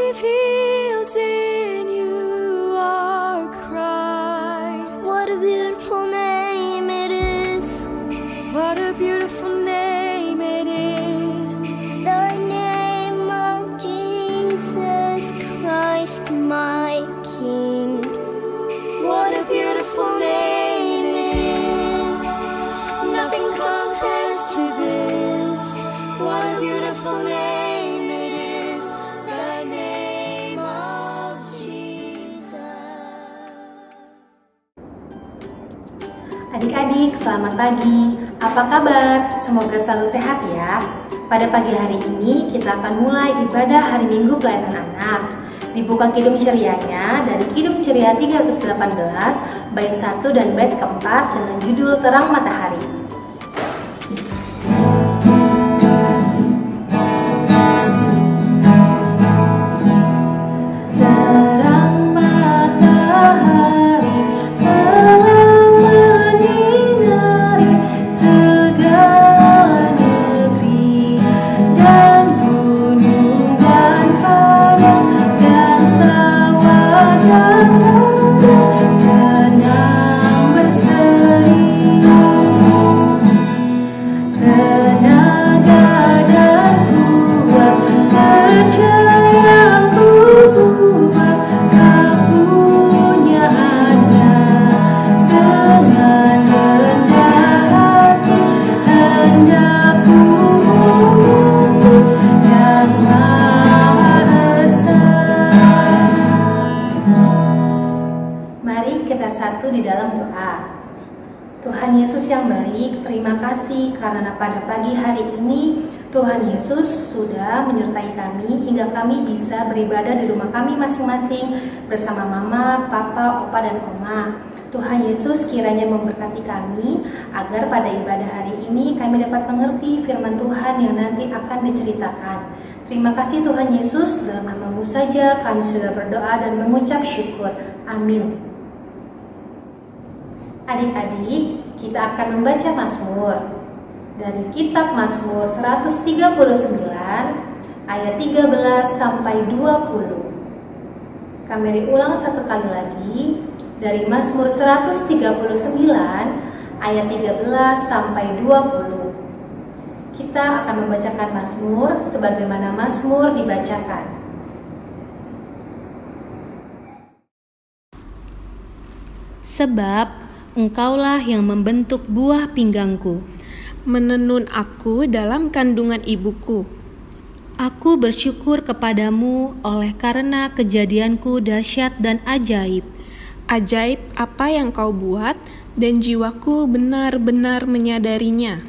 revealed in you are Christ. What a beautiful name it is. What a beautiful name it is. The name of Jesus Christ, my King. What a beautiful name it is. Nothing compares to this. What a beautiful name it is. The name of Jesus. Adik-adik, selamat pagi. Apa kabar? Semoga selalu sehat ya. Pada pagi hari ini kita akan mulai ibadah hari Minggu pelayanan anak. Dibuka Kidung Cerianya dari Kidung Ceria 318, bait 1 dan bait keempat dengan judul Terang Matahari. Di dalam doa. Tuhan Yesus yang baik, terima kasih karena pada pagi hari ini Tuhan Yesus sudah menyertai kami hingga kami bisa beribadah di rumah kami masing-masing bersama mama, papa, opa, dan oma. Tuhan Yesus kiranya memberkati kami agar pada ibadah hari ini kami dapat mengerti firman Tuhan yang nanti akan diceritakan. Terima kasih Tuhan Yesus, dalam nama-Mu saja kami sudah berdoa dan mengucap syukur. Amin. Adik-adik, kita akan membaca Mazmur dari kitab Mazmur 139 ayat 13 sampai 20. Kami ulang satu kali lagi dari Mazmur 139 ayat 13 sampai 20. Kita akan membacakan Mazmur sebagaimana Mazmur dibacakan. Sebab Engkaulah yang membentuk buah pinggangku, menenun aku dalam kandungan ibuku. Aku bersyukur kepadamu oleh karena kejadianku dahsyat dan ajaib. Ajaib apa yang kau buat, dan jiwaku benar-benar menyadarinya.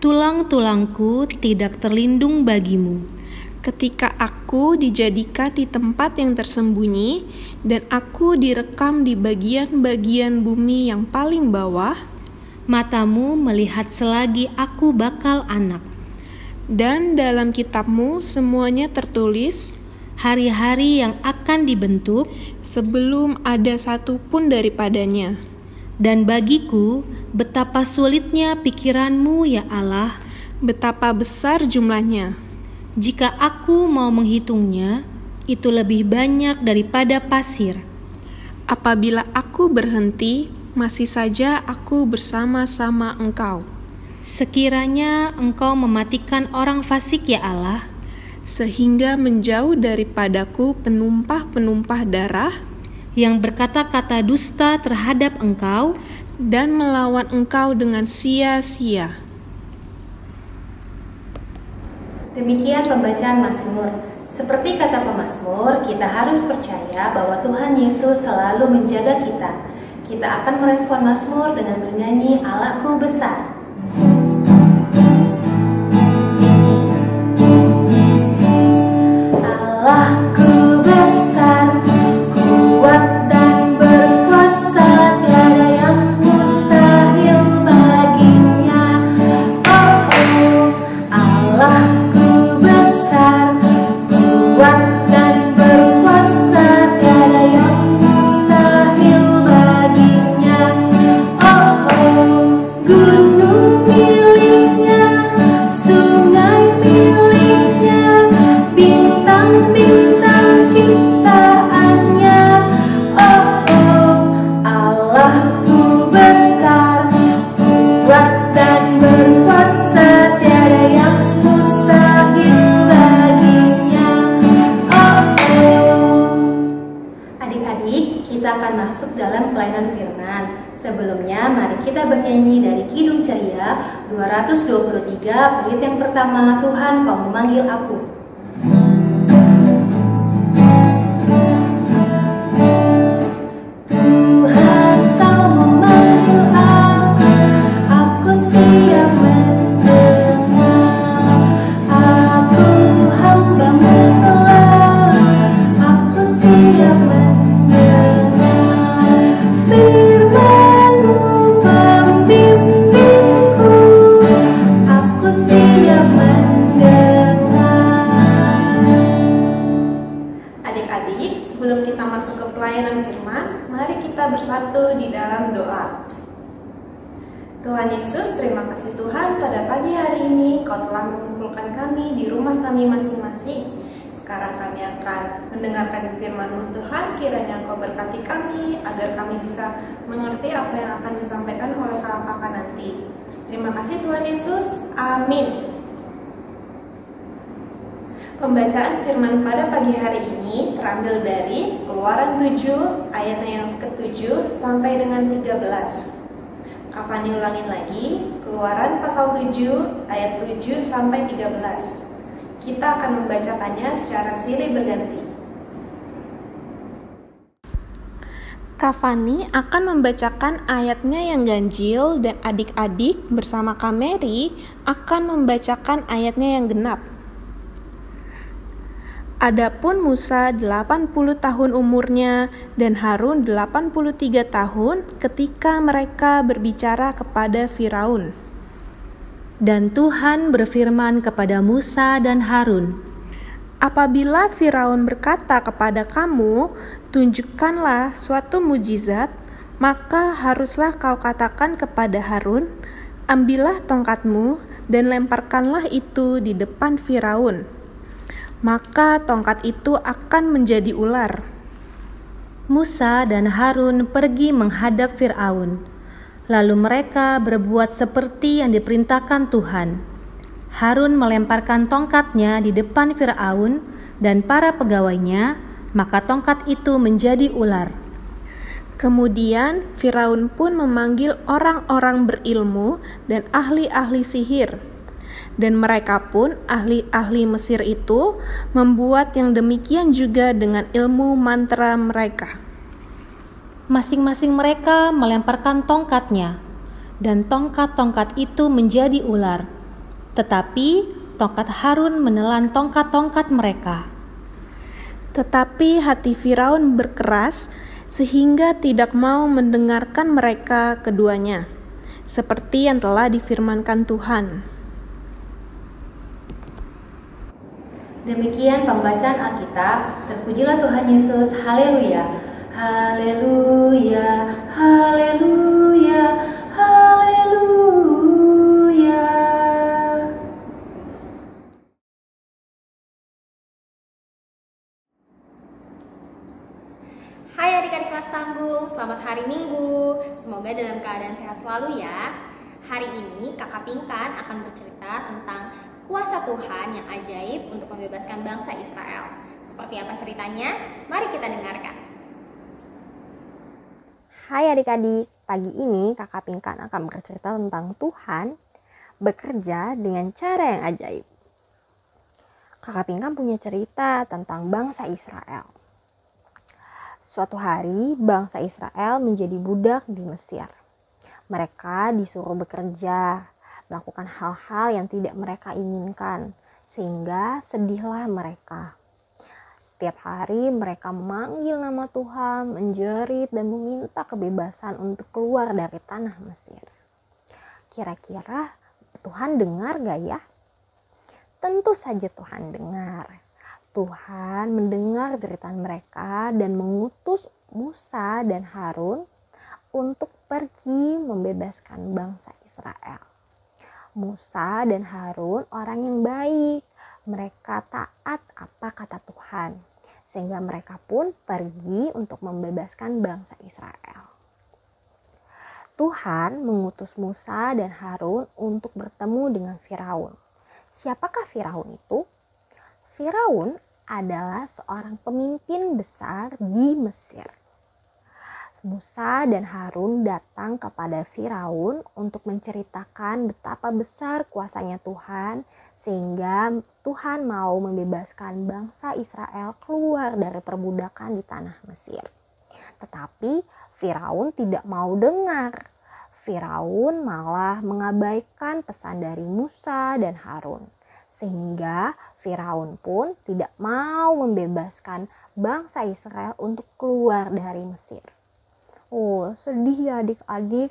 Tulang-tulangku tidak terlindung bagimu. Ketika aku dijadikan di tempat yang tersembunyi, dan aku direkam di bagian-bagian bumi yang paling bawah, matamu melihat selagi aku bakal anak. Dan dalam kitabmu semuanya tertulis, hari-hari yang akan dibentuk, sebelum ada satu pun daripadanya. Dan bagiku, betapa sulitnya pikiranmu ya Allah, betapa besar jumlahnya. Jika aku mau menghitungnya, itu lebih banyak daripada pasir. Apabila aku berhenti, masih saja aku bersama-sama Engkau. Sekiranya Engkau mematikan orang fasik ya Allah, sehingga menjauh daripadaku penumpah-penumpah darah, yang berkata-kata dusta terhadap Engkau, dan melawan Engkau dengan sia-sia. Demikian pembacaan Mazmur. Seperti kata pemazmur, kita harus percaya bahwa Tuhan Yesus selalu menjaga kita. Kita akan merespon Mazmur dengan bernyanyi Allahku besar. Allahku besar, kuat dan berkuasa, tiada yang mustahil baginya. Oh, oh, Allahku besar, kuat dan berkuasa, tiada yang mustahil baginya. Oh, oh, gunung kita akan masuk dalam pelayanan firman. Sebelumnya, mari kita bernyanyi dari Kidung Ceria 223, bait yang pertama, Tuhan Kau Memanggil Aku. Bersatu di dalam doa. Tuhan Yesus, terima kasih Tuhan, pada pagi hari ini Kau telah mengumpulkan kami di rumah kami masing-masing. Sekarang kami akan mendengarkan firman-Mu Tuhan. Kiranya Kau berkati kami agar kami bisa mengerti apa yang akan disampaikan oleh kakak-kakak nanti. Terima kasih Tuhan Yesus, amin. Pembacaan firman pada pagi hari ini terambil dari Keluaran 7 ayat yang ke-7 sampai dengan 13. Kapan diulangin lagi? Keluaran pasal 7 ayat 7 sampai 13. Kita akan membacakannya secara silih berganti. Kak Fani akan membacakan ayatnya yang ganjil dan adik-adik bersama Kak Mary akan membacakan ayatnya yang genap. Adapun Musa 80 tahun umurnya dan Harun 83 tahun ketika mereka berbicara kepada Firaun. Dan Tuhan berfirman kepada Musa dan Harun, apabila Firaun berkata kepada kamu, tunjukkanlah suatu mujizat, maka haruslah kau katakan kepada Harun, ambillah tongkatmu dan lemparkanlah itu di depan Firaun. Maka tongkat itu akan menjadi ular. Musa dan Harun pergi menghadap Firaun. Lalu mereka berbuat seperti yang diperintahkan Tuhan. Harun melemparkan tongkatnya di depan Firaun dan para pegawainya, maka tongkat itu menjadi ular. Kemudian Firaun pun memanggil orang-orang berilmu dan ahli-ahli sihir. Dan mereka pun, ahli-ahli Mesir itu, membuat yang demikian juga dengan ilmu mantra mereka. Masing-masing mereka melemparkan tongkatnya, dan tongkat-tongkat itu menjadi ular. Tetapi tongkat Harun menelan tongkat-tongkat mereka. Tetapi hati Firaun berkeras, sehingga tidak mau mendengarkan mereka keduanya, seperti yang telah difirmankan Tuhan. Demikian pembacaan Alkitab. Terpujilah Tuhan Yesus. Haleluya. Haleluya. Haleluya. Haleluya. Hai adik-adik kelas tanggung, selamat hari Minggu. Semoga dalam keadaan sehat selalu ya. Hari ini Kakak Pinkan akan bercerita tentang kuasa Tuhan yang ajaib untuk membebaskan bangsa Israel. Seperti apa ceritanya? Mari kita dengarkan. Hai adik-adik, pagi ini Kakak Pinkan akan bercerita tentang Tuhan bekerja dengan cara yang ajaib. Kakak Pinkan punya cerita tentang bangsa Israel. Suatu hari bangsa Israel menjadi budak di Mesir. Mereka disuruh bekerja, melakukan hal-hal yang tidak mereka inginkan, sehingga sedihlah mereka. Setiap hari mereka memanggil nama Tuhan, menjerit dan meminta kebebasan untuk keluar dari tanah Mesir. Kira-kira Tuhan dengar gak ya? Tentu saja Tuhan dengar. Tuhan mendengar jeritan mereka dan mengutus Musa dan Harun untuk pergi membebaskan bangsa Israel. Musa dan Harun orang yang baik, mereka taat apa kata Tuhan, sehingga mereka pun pergi untuk membebaskan bangsa Israel. Tuhan mengutus Musa dan Harun untuk bertemu dengan Firaun. Siapakah Firaun itu? Firaun adalah seorang pemimpin besar di Mesir. Musa dan Harun datang kepada Firaun untuk menceritakan betapa besar kuasanya Tuhan sehingga Tuhan mau membebaskan bangsa Israel keluar dari perbudakan di tanah Mesir. Tetapi Firaun tidak mau dengar. Firaun malah mengabaikan pesan dari Musa dan Harun. Sehingga Firaun pun tidak mau membebaskan bangsa Israel untuk keluar dari Mesir. Oh, sedih ya adik-adik.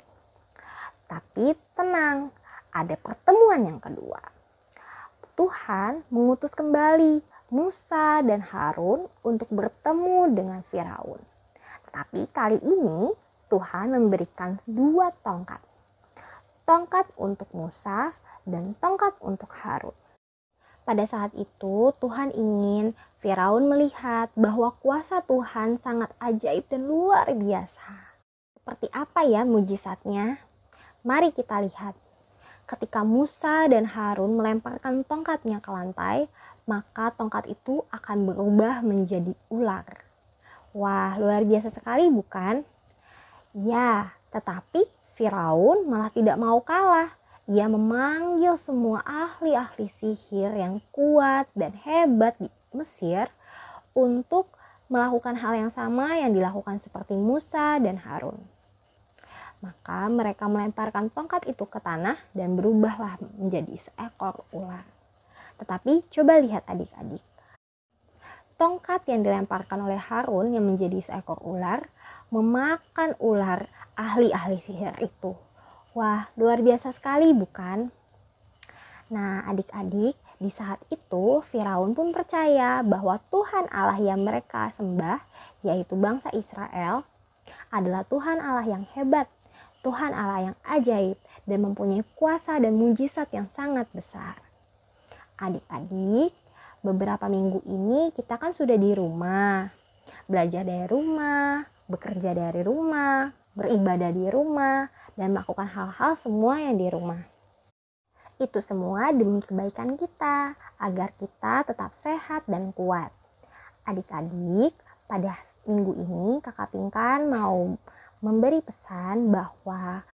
Tapi tenang, ada pertemuan yang kedua. Tuhan mengutus kembali Musa dan Harun untuk bertemu dengan Firaun. Tapi kali ini Tuhan memberikan 2 tongkat. Tongkat untuk Musa dan tongkat untuk Harun. Pada saat itu Tuhan ingin Firaun melihat bahwa kuasa Tuhan sangat ajaib dan luar biasa. Seperti apa ya mujizatnya? Mari kita lihat. Ketika Musa dan Harun melemparkan tongkatnya ke lantai, maka tongkat itu akan berubah menjadi ular. Wah, luar biasa sekali bukan? Ya, tetapi Firaun malah tidak mau kalah. Ia memanggil semua ahli-ahli sihir yang kuat dan hebat di Mesir untuk melakukan hal yang sama yang dilakukan seperti Musa dan Harun. Maka mereka melemparkan tongkat itu ke tanah dan berubahlah menjadi seekor ular. Tetapi coba lihat adik-adik. Tongkat yang dilemparkan oleh Harun yang menjadi seekor ular memakan ular ahli-ahli sihir itu. Wah, luar biasa sekali bukan? Nah, adik-adik, di saat itu Firaun pun percaya bahwa Tuhan Allah yang mereka sembah, yaitu bangsa Israel, adalah Tuhan Allah yang hebat, Tuhan Allah yang ajaib, dan mempunyai kuasa dan mujizat yang sangat besar. Adik-adik, beberapa minggu ini kita kan sudah di rumah, belajar dari rumah, bekerja dari rumah, beribadah di rumah, dan melakukan hal-hal semua yang di rumah. Itu semua demi kebaikan kita, agar kita tetap sehat dan kuat. Adik-adik, pada minggu ini Kakak Pinkan mau memberi pesan bahwa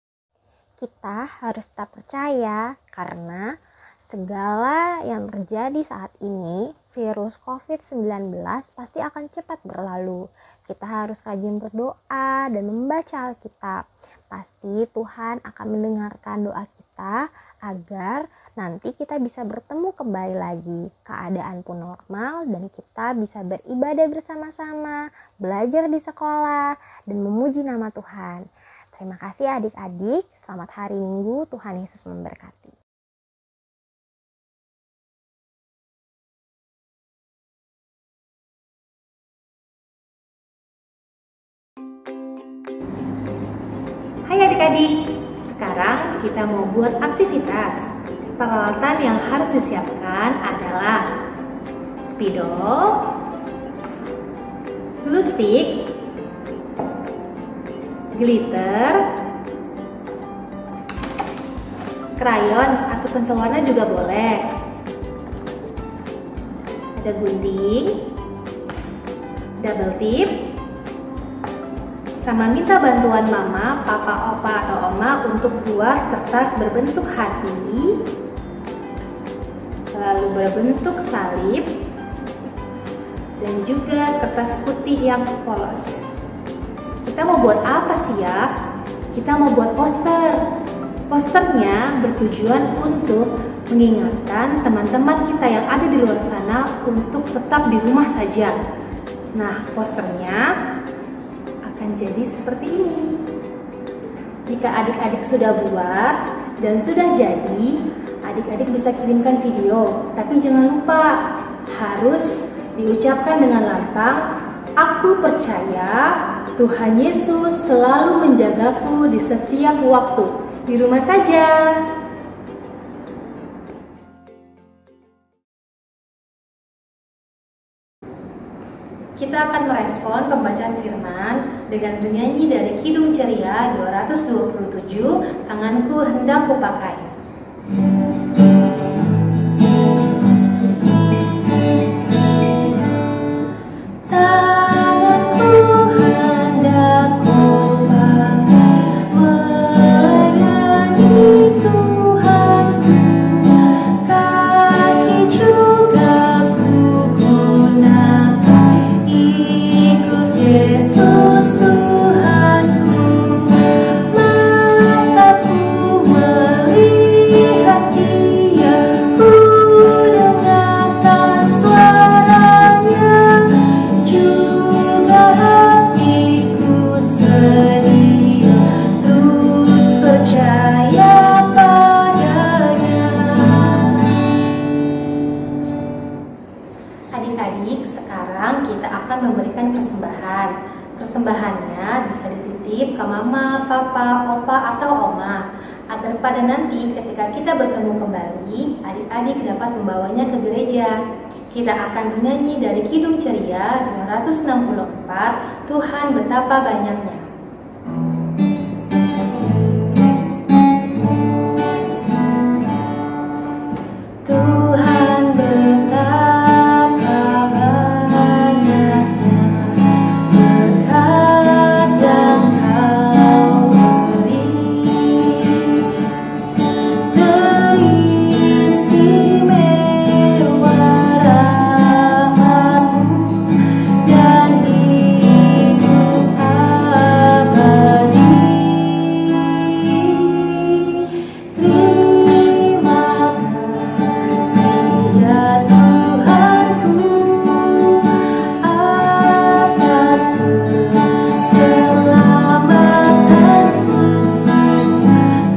kita harus tetap percaya karena segala yang terjadi saat ini, virus COVID-19 pasti akan cepat berlalu. Kita harus rajin berdoa dan membaca Alkitab. Pasti Tuhan akan mendengarkan doa kita agar nanti kita bisa bertemu kembali lagi. Keadaan pun normal dan kita bisa beribadah bersama-sama, belajar di sekolah, dan memuji nama Tuhan. Terima kasih adik-adik. Selamat hari Minggu. Tuhan Yesus memberkati. Hai adik-adik, sekarang kita mau buat aktivitas. Peralatan yang harus disiapkan adalah spidol, glue stick, glitter, krayon atau pensil warna juga boleh. Ada gunting, double tip, sama minta bantuan mama, papa, opa, atau oma untuk buat kertas berbentuk hati, lalu berbentuk salib, dan juga kertas putih yang polos. Kita mau buat apa sih ya? Kita mau buat poster. Posternya bertujuan untuk mengingatkan teman-teman kita yang ada di luar sana untuk tetap di rumah saja. Nah, posternya akan jadi seperti ini. Jika adik-adik sudah buat dan sudah jadi, adik-adik bisa kirimkan video. Tapi jangan lupa harus diucapkan dengan lantang, "Aku percaya Tuhan Yesus selalu menjagaku di setiap waktu." Di rumah saja. Kita akan merespon pembacaan firman dengan bernyanyi dari Kidung Ceria 227, Tanganku Hendak Kupakai. Tanganku hendak kupakai akan memberikan persembahan. Persembahannya bisa dititip ke mama, papa, opa, atau oma, agar pada nanti ketika kita bertemu kembali, adik-adik dapat membawanya ke gereja. Kita akan menyanyi dari Kidung Ceria 264, Tuhan betapa banyaknya. Tuhan betapa banyaknya berkat yang Kau beri, teristimewa rahmat-Mu dan hidup abadi. Terima kasih ya Tuhanku atas keselamatanmu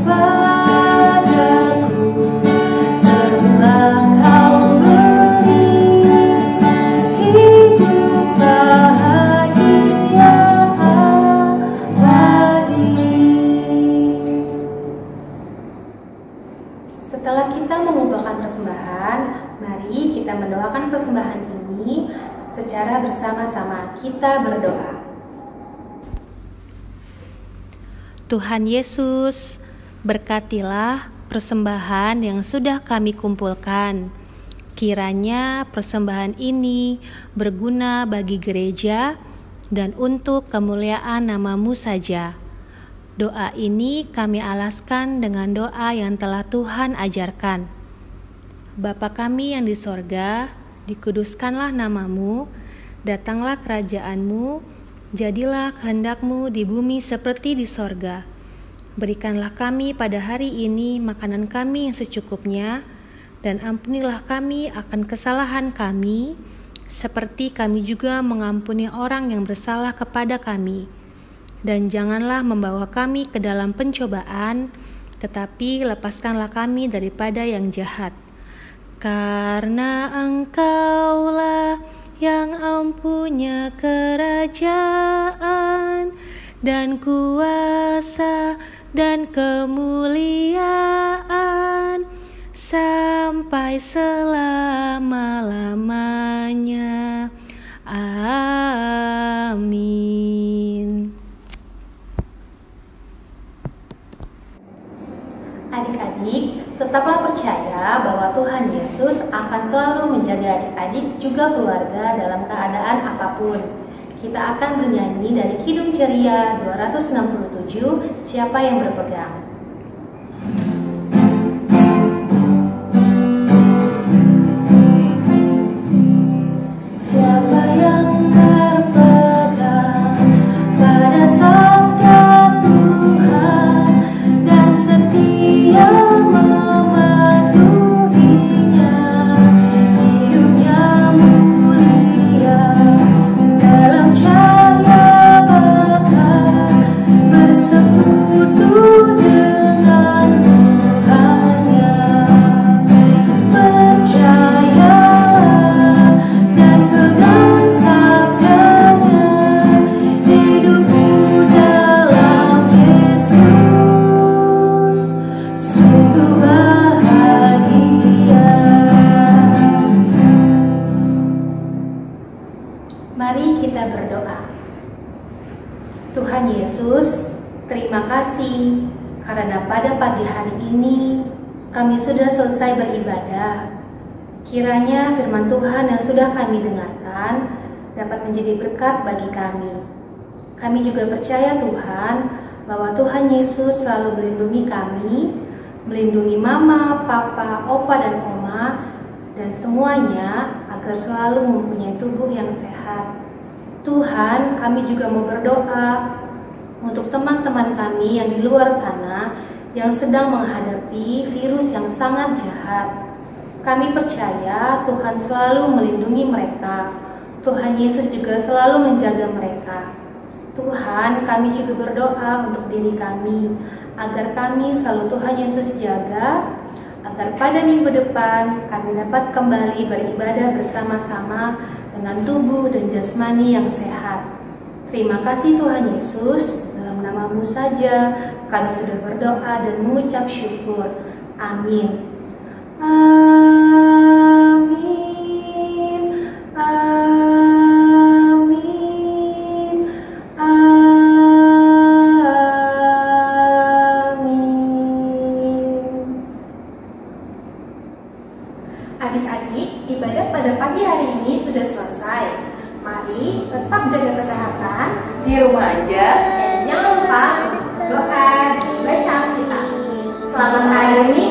padaku, telah Kau beri hidup bahagia abadi. Setelah kita mengumpulkan persembahan, mari kita mendoakan persembahan ini secara bersama-sama. Kita berdoa. Tuhan Yesus, berkatilah persembahan yang sudah kami kumpulkan. Kiranya persembahan ini berguna bagi gereja dan untuk kemuliaan nama-Mu saja. Doa ini kami alaskan dengan doa yang telah Tuhan ajarkan. Bapa kami yang di sorga, dikuduskanlah nama-Mu, datanglah kerajaan-Mu, jadilah kehendak-Mu di bumi seperti di sorga. Berikanlah kami pada hari ini makanan kami yang secukupnya, dan ampunilah kami akan kesalahan kami, seperti kami juga mengampuni orang yang bersalah kepada kami. Dan janganlah membawa kami ke dalam pencobaan, tetapi lepaskanlah kami daripada yang jahat. Karena Engkaulah yang empunya kerajaan dan kuasa dan kemuliaan sampai selama-lamanya. Amin. Adik-adik, tetaplah percaya bahwa Tuhan Yesus akan selalu menjaga adik-adik juga keluarga dalam keadaan apapun. Kita akan bernyanyi dari Kidung Ceria 267, Siapa yang Berpegang. Siapa yang berpegang pada sabda Tuhan dan setia mematuhinya, hidupnya mulia dalam cahaya berkah, bersekutu dengan Tuhannya. Percayalah dan pegang sabdanya, hidupmu dalam Yesus sungguh bahagia. Mari kita berdoa. Tuhan Yesus, terima kasih karena pada pagi hari ini kami sudah selesai beribadah. Kiranya firman Tuhan yang sudah kami dengarkan dapat menjadi berkat bagi kami. Kami juga percaya Tuhan bahwa Tuhan Yesus selalu melindungi kami, melindungi mama, papa, opa, dan oma, dan semuanya agar selalu mempunyai tubuh yang sehat. Tuhan, kami juga mau berdoa untuk teman-teman kami yang di luar sana yang sedang menghadapi virus yang sangat jahat. Kami percaya Tuhan selalu melindungi mereka. Tuhan Yesus juga selalu menjaga mereka. Tuhan, kami juga berdoa untuk diri kami, agar kami selalu Tuhan Yesus jaga, agar pada minggu depan kami dapat kembali beribadah bersama-sama dengan tubuh dan jasmani yang sehat. Terima kasih Tuhan Yesus, dalam nama-Mu saja kami sudah berdoa dan mengucap syukur. Amin. Amin. Amin. Amin. Adik-adik, ibadah pada pagi hari ini sudah selesai. Mari tetap jaga kesehatan di rumah aja. Dan jangan lupa doa dan baca Alkitab. Selamat hari ini.